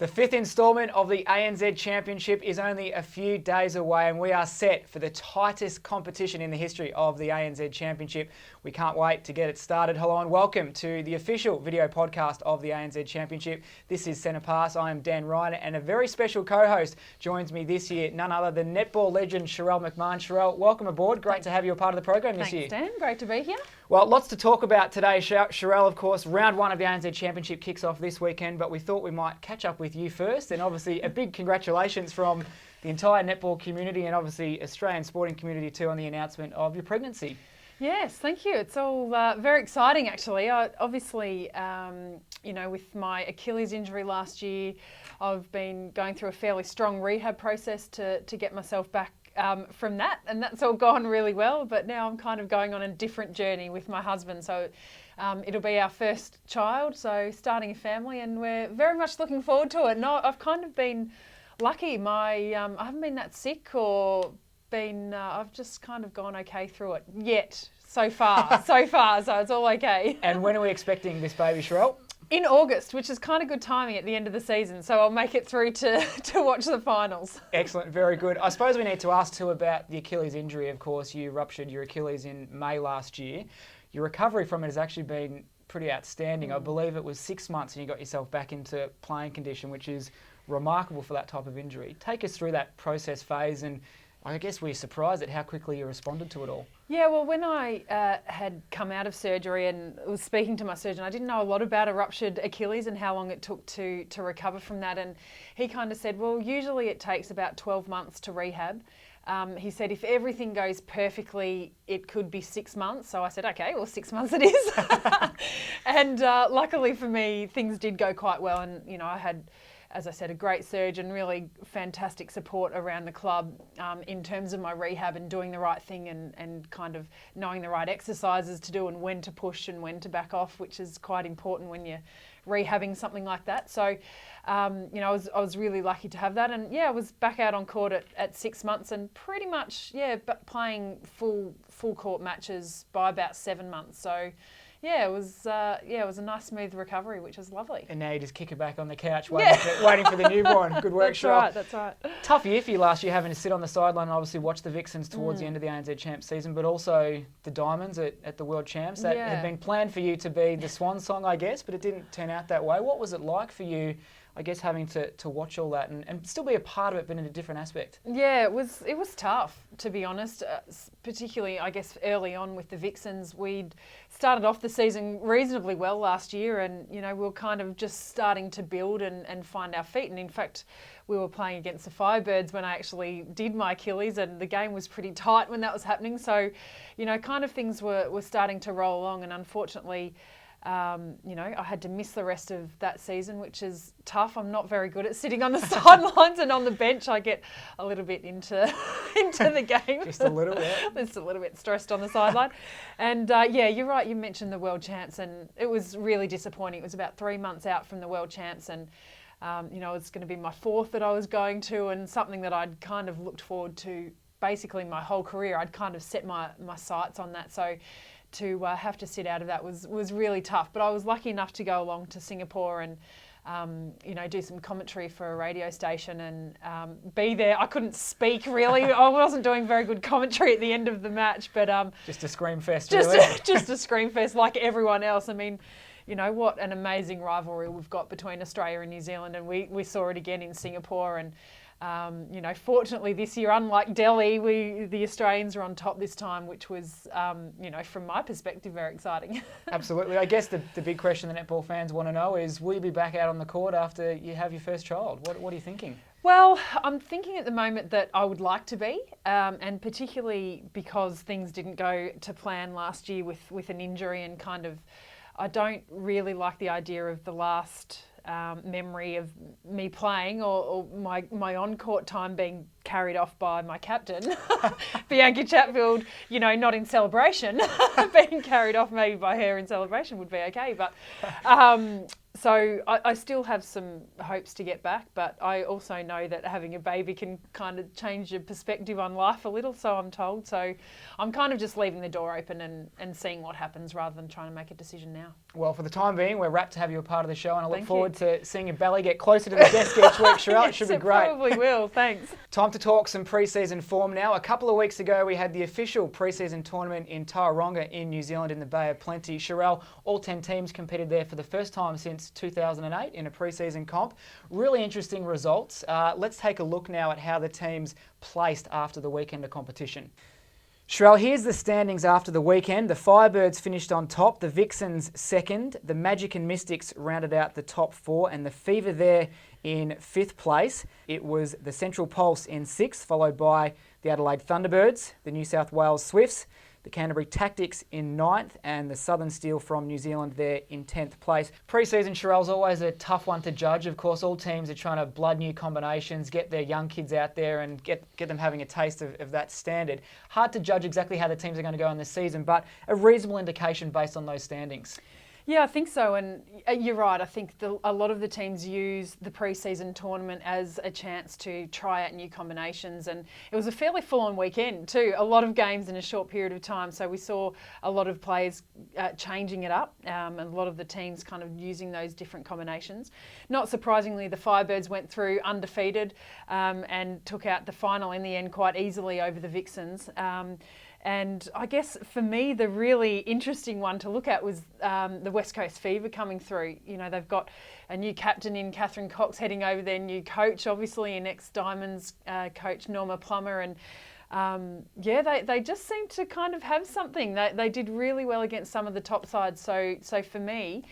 The fifth instalment of the ANZ Championship is only a few days away, and we are set for the tightest competition in the history of the ANZ Championship. We can't wait to get it started. Hello and welcome to the official video podcast of the ANZ Championship. This is Centre Pass. I am Dan Ryan, and a very special co-host joins me this year, none other than netball legend Charelle McMahon. Charelle, welcome aboard. Great to have you a part of the program this year. Thanks, Dan. Great to be here. Well, lots to talk about today. Sharelle, of course, round one of the ANZ Championship kicks off this weekend, but we thought we might catch up with you first. And obviously, a big congratulations from the entire netball community and obviously Australian sporting community too on the announcement of your pregnancy. Yes, thank you. It's all very exciting, actually. Obviously, with my Achilles injury last year, I've been going through a fairly strong rehab process to get myself back from that, and that's all gone really well. But now I'm kind of going on a different journey with my husband. So it'll be our first child, so starting a family, and we're very much looking forward to it. No, I've kind of been lucky. I haven't been that sick or been. I've just kind of gone okay through it yet. So far, so it's all okay. And when are we expecting this baby, Sharelle? In August, which is kind of good timing at the end of the season, so I'll make it through to watch the finals. Excellent, very good. I suppose we need to ask too about the Achilles injury. Of course, you ruptured your Achilles in May last year. Your recovery from it has actually been pretty outstanding. I believe it was 6 months and you got yourself back into playing condition, which is remarkable for that type of injury. Take us through that process phase, and I guess we're surprised at how quickly you responded to it all. Yeah, well, when I had come out of surgery and was speaking to my surgeon, I didn't know a lot about a ruptured Achilles and how long it took to recover from that. And he kind of said, well, usually it takes about 12 months to rehab. He said, if everything goes perfectly, it could be 6 months. So I said, okay, well, 6 months it is. And luckily for me, things did go quite well. And, I had, as I said, a great surgeon, really fantastic support around the club in terms of my rehab and doing the right thing and kind of knowing the right exercises to do and when to push and when to back off, which is quite important when you're rehabbing something like that. So, I was really lucky to have that. And, I was back out on court at 6 months and pretty much, playing full court matches by about 7 months. So, it was a nice smooth recovery, which was lovely. And now you just kick it back on the couch, waiting for the newborn. Good work, Sharelle. That's right. Tough year for you last year, having to sit on the sideline and obviously watch the Vixens towards the end of the ANZ Champs season, but also the Diamonds at the World Champs. That had been planned for you to be the swan song, I guess, but it didn't turn out that way. What was it like for you, I guess, having to watch all that and still be a part of it, but in a different aspect? Yeah, it was tough, to be honest, particularly, I guess, early on with the Vixens. We'd started off the season reasonably well last year and, we were kind of just starting to build and find our feet. And in fact, we were playing against the Firebirds when I actually did my Achilles, and the game was pretty tight when that was happening. So, kind of things were starting to roll along, and unfortunately, I had to miss the rest of that season, which is tough. I'm not very good at sitting on the sidelines and on the bench. I get a little bit into the game. Just a little bit. Just a little bit stressed on the sideline. And you're right. You mentioned the World Champs, and it was really disappointing. It was about 3 months out from the World Champs, and it's going to be my fourth that I was going to, and something that I'd kind of looked forward to basically my whole career. I'd kind of set my sights on that. So to have to sit out of that was really tough. But I was lucky enough to go along to Singapore and, do some commentary for a radio station and be there. I couldn't speak really. I wasn't doing very good commentary at the end of the match, but just a scream fest, really. Just a scream fest like everyone else. I mean, what an amazing rivalry we've got between Australia and New Zealand, and we saw it again in Singapore. And fortunately this year, unlike Delhi, the Australians are on top this time, which was, from my perspective, very exciting. Absolutely. I guess the big question the netball fans want to know is, will you be back out on the court after you have your first child? What are you thinking? Well, I'm thinking at the moment that I would like to be, and particularly because things didn't go to plan last year with an injury, and kind of, I don't really like the idea of the last memory of me playing or my on-court time being carried off by my captain, Bianca Chatfield, not in celebration. Being carried off maybe by her in celebration would be okay. But, So I still have some hopes to get back, but I also know that having a baby can kind of change your perspective on life a little, so I'm told. So I'm kind of just leaving the door open and seeing what happens rather than trying to make a decision now. Well, for the time being, we're rapt to have you a part of the show, and I look Thank forward you. to seeing your belly get closer to the desk each week, Sharelle. It should be Yes, great. Probably will, thanks. Time to talk some pre-season form now. A couple of weeks ago, we had the official pre-season tournament in Tauranga in New Zealand in the Bay of Plenty. Sharelle, all 10 teams competed there for the first time since 2008 in a pre-season comp. Really interesting results. Let's take a look now at how the teams placed after the weekend of competition. Sharelle, here's the standings after the weekend. The Firebirds finished on top, the Vixens second, the Magic and Mystics rounded out the top four, and the Fever there in fifth place. It was the Central Pulse in sixth, followed by the Adelaide Thunderbirds, the New South Wales Swifts, the Canterbury Tactics in ninth, and the Southern Steel from New Zealand there in 10th place. Pre-season, Sharelle's always a tough one to judge. Of course, all teams are trying to blood new combinations, get their young kids out there and get them having a taste of that standard. Hard to judge exactly how the teams are going to go in this season, but a reasonable indication based on those standings. Yeah, I think so, and you're right. I think a lot of the teams use the pre-season tournament as a chance to try out new combinations, and it was a fairly full-on weekend too. A lot of games in a short period of time, so we saw a lot of players changing it up, and a lot of the teams kind of using those different combinations. Not surprisingly, the Firebirds went through undefeated and took out the final in the end quite easily over the Vixens. And I guess for me, the really interesting one to look at was the West Coast Fever coming through. You know, they've got a new captain in Catherine Cox heading over their new coach, obviously, in ex-Diamonds coach Norma Plummer. And they just seem to kind of have something. They did really well against some of the top sides. So for me,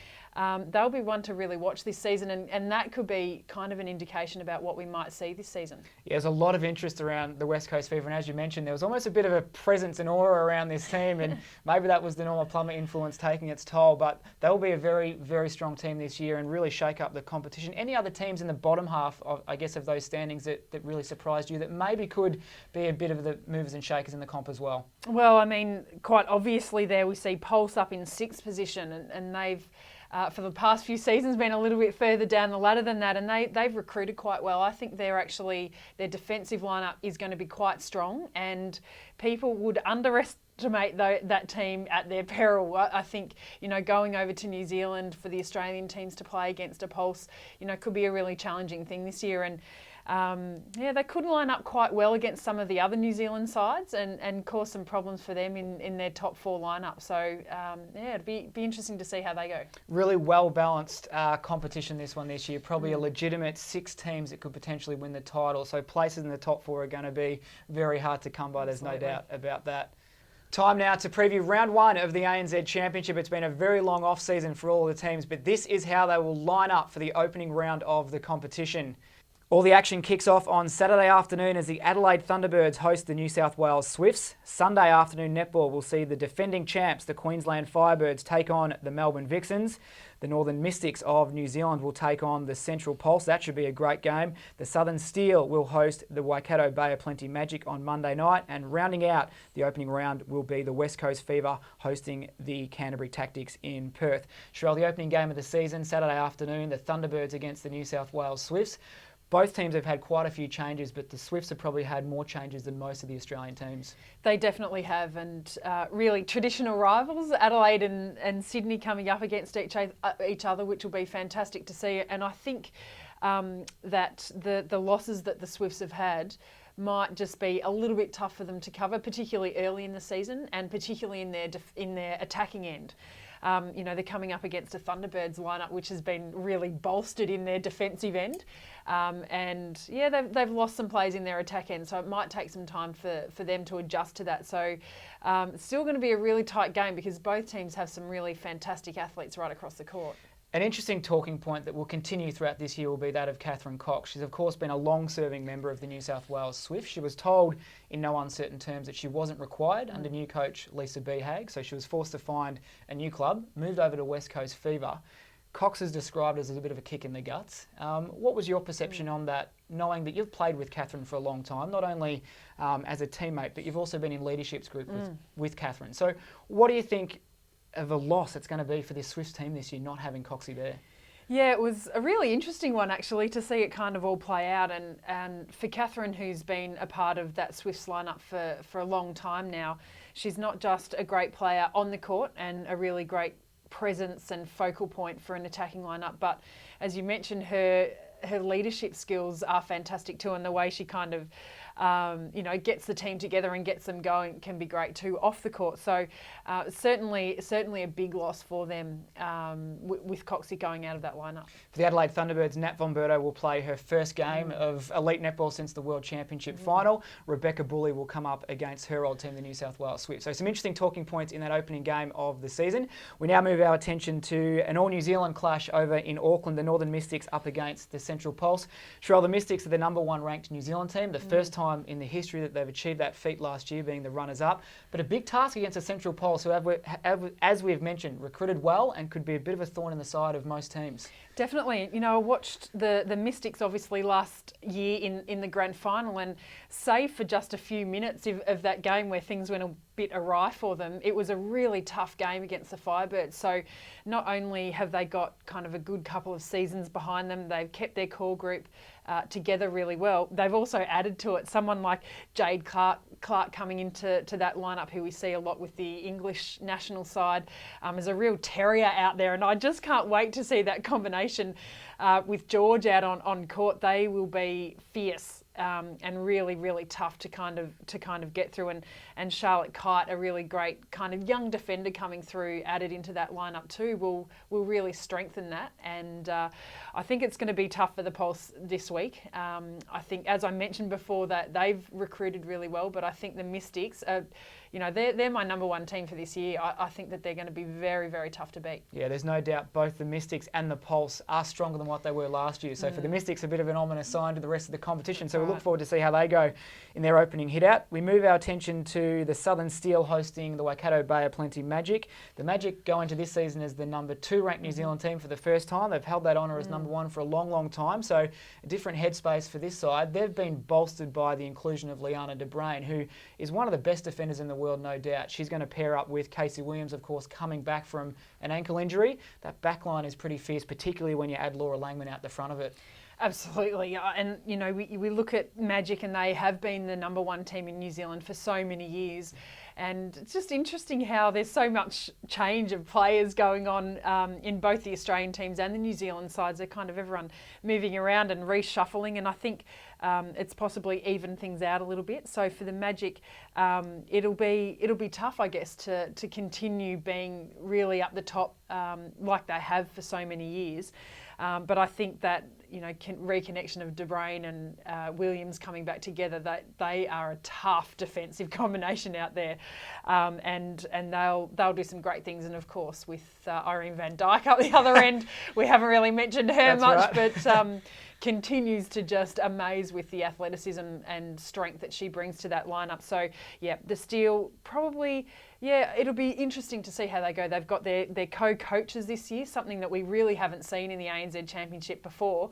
they'll be one to really watch this season, and that could be kind of an indication about what we might see this season. Yeah, there's a lot of interest around the West Coast Fever, and as you mentioned, there was almost a bit of a presence and aura around this team, and maybe that was the Norma Plummer influence taking its toll, but they'll be a very, very strong team this year and really shake up the competition. Any other teams in the bottom half, of those standings that really surprised you that maybe could be a bit of the movers and shakers in the comp as well? Well, I mean, quite obviously there we see Pulse up in sixth position, and they've for the past few seasons been a little bit further down the ladder than that, and they've recruited quite well. I think their defensive lineup is going to be quite strong, and people would underestimate that team at their peril. I think, you know, going over to New Zealand for the Australian teams to play against a Pulse, you know, could be a really challenging thing this year. And they could line up quite well against some of the other New Zealand sides and cause some problems for them in their top four lineup. So, it'd be interesting to see how they go. Really well-balanced competition this year. Probably a legitimate 6 teams that could potentially win the title. So places in the top 4 are going to be very hard to come by. There's no doubt about that. Time now to preview round 1 of the ANZ Championship. It's been a very long off-season for all of the teams, but this is how they will line up for the opening round of the competition. All the action kicks off on Saturday afternoon as the Adelaide Thunderbirds host the New South Wales Swifts. Sunday afternoon netball will see the defending champs, the Queensland Firebirds, take on the Melbourne Vixens. The Northern Mystics of New Zealand will take on the Central Pulse. That should be a great game. The Southern Steel will host the Waikato Bay of Plenty Magic on Monday night. And rounding out the opening round will be the West Coast Fever hosting the Canterbury Tactics in Perth. Sharelle, the opening game of the season, Saturday afternoon, the Thunderbirds against the New South Wales Swifts. Both teams have had quite a few changes, but the Swifts have probably had more changes than most of the Australian teams. They definitely have, and really traditional rivals, Adelaide and Sydney coming up against each other, which will be fantastic to see. And I think that the losses that the Swifts have had might just be a little bit tough for them to cover, particularly early in the season and particularly in their attacking end. They're coming up against a Thunderbirds lineup which has been really bolstered in their defensive end. They've lost some plays in their attack end, so it might take some time for them to adjust to that. So it's still going to be a really tight game because both teams have some really fantastic athletes right across the court. An interesting talking point that will continue throughout this year will be that of Catherine Cox. She's of course been a long-serving member of the New South Wales Swifts. She was told in no uncertain terms that she wasn't required under new coach Lisa Behag, so she was forced to find a new club, moved over to West Coast Fever. Cox is described as a bit of a kick in the guts. What was your perception on that, knowing that you've played with Catherine for a long time, not only as a teammate, but you've also been in leadership group with Catherine. So what do you think of a loss it's going to be for this Swifts team this year, not having Coxie there? Yeah, it was a really interesting one actually to see it kind of all play out, and for Catherine, who's been a part of that Swifts lineup for a long time now, she's not just a great player on the court and a really great presence and focal point for an attacking lineup, but as you mentioned, her leadership skills are fantastic too, and the way she kind of gets the team together and gets them going can be great too off the court. So certainly a big loss for them with Coxie going out of that lineup. For the Adelaide Thunderbirds, Nat Von Berto will play her first game of elite netball since the World Championship final. Rebecca Bully will come up against her old team, the New South Wales Swifts. So some interesting talking points in that opening game of the season. We now move our attention to an all-New Zealand clash over in Auckland, the Northern Mystics up against the Central Pulse. Sharelle, the Mystics are the #1 ranked New Zealand team, the first time in the history that they've achieved that feat last year, being the runners-up. But a big task against the Central Pulse, who as we've mentioned, recruited well and could be a bit of a thorn in the side of most teams. Definitely. I watched the Mystics obviously last year in the grand final, and save for just a few minutes of that game where things went a bit awry for them, it was a really tough game against the Firebirds. So not only have they got kind of a good couple of seasons behind them, they've kept their core group together really well. They've also added to it someone like Jade Clark coming into that lineup, who we see a lot with the English national side, is a real terrier out there, and I just can't wait to see that combination with George out on court. They will be fierce. And really, really tough to kind of get through, and Charlotte Kite, a really great kind of young defender coming through, added into that lineup too, will really strengthen that. And I think it's going to be tough for the Pulse this week. I think, as I mentioned before, that they've recruited really well, but I think the Mystics are, they're my #1 team for this year. I think that they're going to be very, very tough to beat. Yeah, there's no doubt both the Mystics and the Pulse are stronger than what they were last year. So for the Mystics, a bit of an ominous sign to the rest of the competition. So we look forward to see how they go in their opening hit-out. We move our attention to the Southern Steel hosting the Waikato Bay of Plenty Magic. The Magic go into this season as the #2 ranked New Zealand team for the first time. They've held that honour as #1 for a long, long time. So a different headspace for this side. They've been bolstered by the inclusion of Liana de Bruin, who is one of the best defenders in the world, no doubt. She's going to pair up with Casey Williams, of course, coming back from an ankle injury. That back line is pretty fierce, particularly when you add Laura Langman out the front of it. Absolutely, and we look at Magic, and they have been the #1 team in New Zealand for so many years, and it's just interesting how there's so much change of players going on in both the Australian teams and the New Zealand sides. They're kind of everyone moving around and reshuffling, and I think it's possibly evened things out a little bit. So for the Magic, it'll be tough, I guess, to continue being really up the top like they have for so many years. But I think that reconnection of De Bruin and Williams coming back together, that they are a tough defensive combination out there, and they'll do some great things. And of course, with Irene van Dijk up the other end, we haven't really mentioned her much, right. But continues to just amaze with the athleticism and strength that she brings to that lineup. So yeah, the Steel probably. Yeah, it'll be interesting to see how they go. They've got their co-coaches this year, something that we really haven't seen in the ANZ Championship before.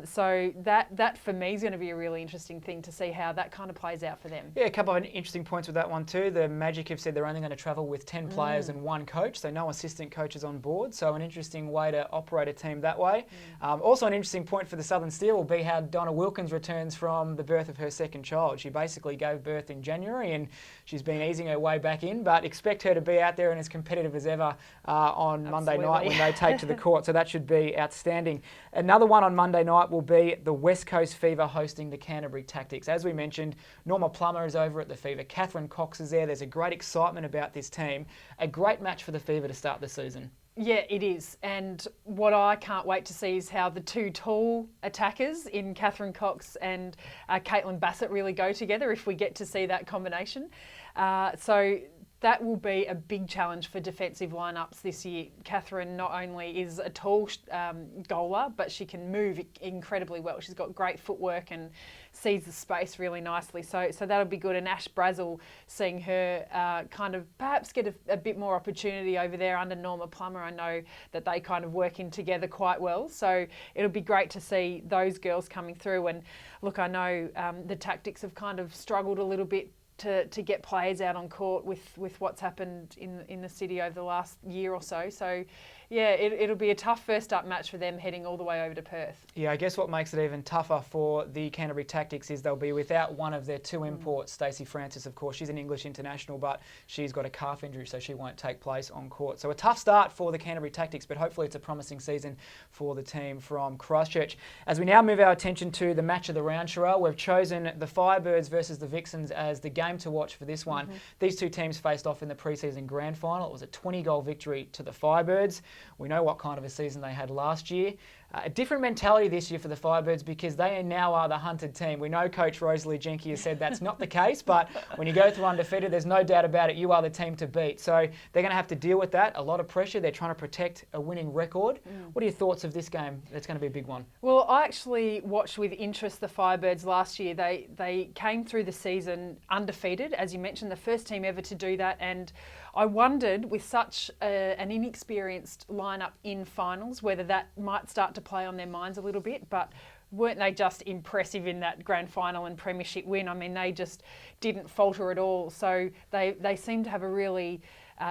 So that for me is going to be a really interesting thing to see how that kind of plays out for them. Yeah, a couple of interesting points with that one too. The Magic have said they're only going to travel with 10 players and 1 coach, so no assistant coaches on board. So an interesting way to operate a team that way. Also an interesting point for the Southern Steel will be how Donna Wilkins returns from the birth of her second child. She basically gave birth in January, and she's been easing her way back in, but expect her to be out there and as competitive as ever on Monday night when they take to the court. So that should be outstanding. Another one on Monday night will be the West Coast Fever hosting the Canterbury Tactics. As we mentioned, Norma Plummer is over at the Fever. Catherine Cox is there. There's a great excitement about this team. A great match for the Fever to start the season. Yeah, it is. And what I can't wait to see is how the 2 tall attackers in Catherine Cox and Caitlin Bassett really go together, if we get to see that combination. So that will be a big challenge for defensive lineups this year. Catherine not only is a tall goaler, but she can move incredibly well. She's got great footwork and sees the space really nicely. So that'll be good. And Ash Brazel, seeing her kind of perhaps get a bit more opportunity over there under Norma Plummer. I know that they kind of work in together quite well. So it'll be great to see those girls coming through. And look, I know the Tactics have kind of struggled a little bit to get players out on court with what's happened in the city over the last year or so. So it'll be a tough first up match for them heading all the way over to Perth. Yeah, I guess what makes it even tougher for the Canterbury Tactics is they'll be without one of their two imports, Stacey Francis, of course. She's an English international, but she's got a calf injury, so she won't take place on court. So a tough start for the Canterbury Tactics, but hopefully it's a promising season for the team from Christchurch. As we now move our attention to the match of the round, Sharelle, we've chosen the Firebirds versus the Vixens as the game to watch for this one. These two teams faced off in the preseason grand final. It was a 20-goal victory to the Firebirds. We know what kind of a season they had last year. A different mentality this year for the Firebirds because they now are the hunted team. We know Coach Rosalie Jenke has said that's not the case, but when you go through undefeated, there's no doubt about it, you are the team to beat. So they're going to have to deal with that. A lot of pressure. They're trying to protect a winning record. What are your thoughts of this game? It's going to be a big one. Well, I actually watched with interest the Firebirds last year. They came through the season undefeated, as you mentioned, the first team ever to do that. And I wondered, with such an inexperienced lineup in finals, whether that might start to play on their minds a little bit. But weren't they just impressive in that grand final and premiership win? I mean, they just didn't falter at all. So they seem to have a really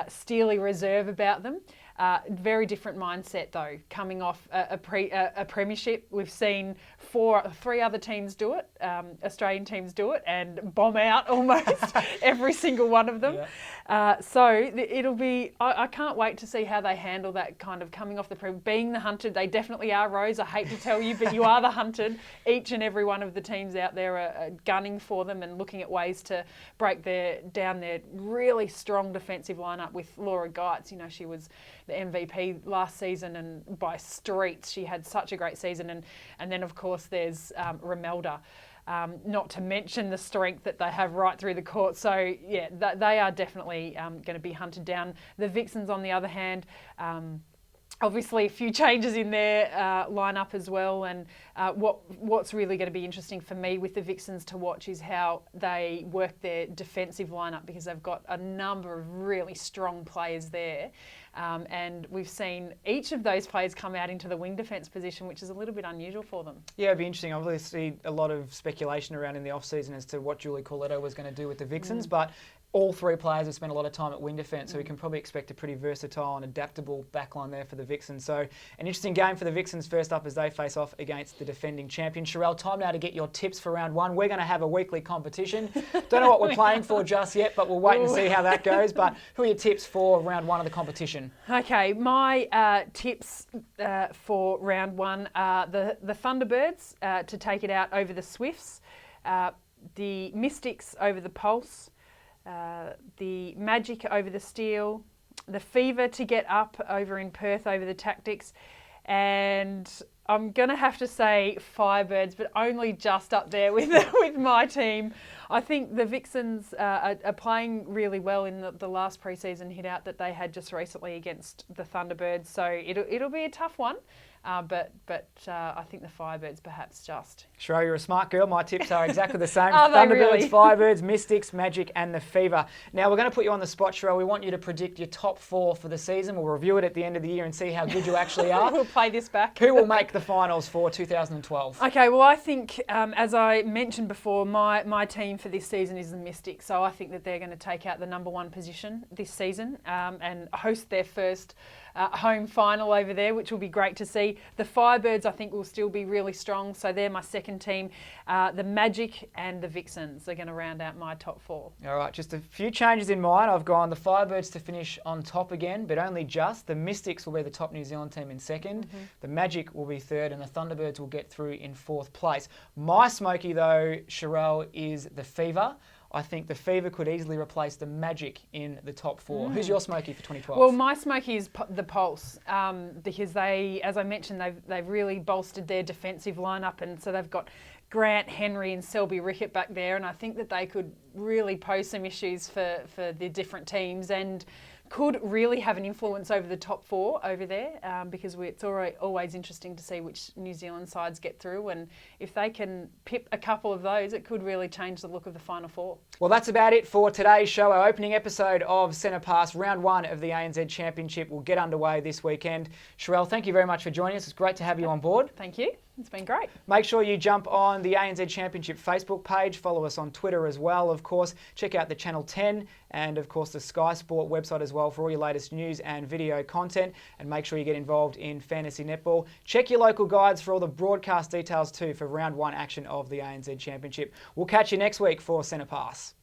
steely reserve about them. Very different mindset though, coming off a premiership. We've seen three other teams do it, Australian teams do it, and bomb out almost every single one of them. So it'll be, I can't wait to see how they handle that kind of coming off being the hunted. They definitely are, Rose. I hate to tell you, but you are the hunted. Each and every one of the teams out there are gunning for them and looking at ways to break down their really strong defensive lineup with Laura Geitz. You know, she was the MVP last season, and by streets she had such a great season. And then of course there's Romelda. Not to mention the strength that they have right through the court. So yeah, they are definitely going to be hunted down. The Vixens, on the other hand, obviously a few changes in their lineup as well, and what's really going to be interesting for me with the Vixens to watch is how they work their defensive lineup, because they've got a number of really strong players there. And we've seen each of those players come out into the wing defence position, which is a little bit unusual for them. Yeah, it'd be interesting. Obviously, a lot of speculation around in the off-season as to what Julie Corletto was going to do with the Vixens, but all three players have spent a lot of time at wing defence, so we can probably expect a pretty versatile and adaptable backline there for the Vixens. So an interesting game for the Vixens first up as they face off against the defending champion. Sharelle, time now to get your tips for round one. We're going to have a weekly competition. Don't know what we're playing for just yet, but we'll wait and see how that goes. But who are your tips for round one of the competition? Okay, my tips for round one are the Thunderbirds to take it out over the Swifts, the Mystics over the Pulse, the Magic over the Steel, the Fever to get up over in Perth over the Tactics, and I'm going to have to say Firebirds, but only just up there with my team. I think the Vixens are playing really well in the last pre-season hit out that they had just recently against the Thunderbirds, so it'll be a tough one. But I think the Firebirds perhaps just. Sharelle, you're a smart girl. My tips are exactly the same. Are they Thunderbirds, really? Firebirds, Mystics, Magic and the Fever. Now, we're going to put you on the spot, Sharelle. We want you to predict your top four for the season. We'll review it at the end of the year and see how good you actually are. We'll play this back. Who will make the finals for 2012? Okay, well, I think, as I mentioned before, my team for this season is the Mystics. So I think that they're going to take out the number one position this season and host their first home final over there, which will be great to see. The Firebirds, I think, will still be really strong, so they're my second team. The Magic and the Vixens are going to round out my top four. All right, just a few changes in mine. I've gone the Firebirds to finish on top again, but only just. The Mystics will be the top New Zealand team in second. The Magic will be third, and the Thunderbirds will get through in fourth place. My smoky, though, Sharelle, is the Fever. I think the Fever could easily replace the Magic in the top four. Who's your smoky for 2012? Well, my smoky is the Pulse, because they, as I mentioned, they've really bolstered their defensive lineup, and so they've got Grant, Henry and Selby Rickett back there, and I think that they could really pose some issues for the different teams and could really have an influence over the top four over there, because it's always interesting to see which New Zealand sides get through, and if they can pip a couple of those, it could really change the look of the Final Four. Well, that's about it for today's show. Our opening episode of Centre Pass, round one of the ANZ Championship will get underway this weekend. Sharelle, thank you very much for joining us. It's great to have you on board. Thank you. It's been great. Make sure you jump on the ANZ Championship Facebook page. Follow us on Twitter as well, of course. Check out the Channel 10 and, of course, the Sky Sport website as well for all your latest news and video content. And make sure you get involved in fantasy netball. Check your local guides for all the broadcast details too for round 1 action of the ANZ Championship. We'll catch you next week for Centre Pass.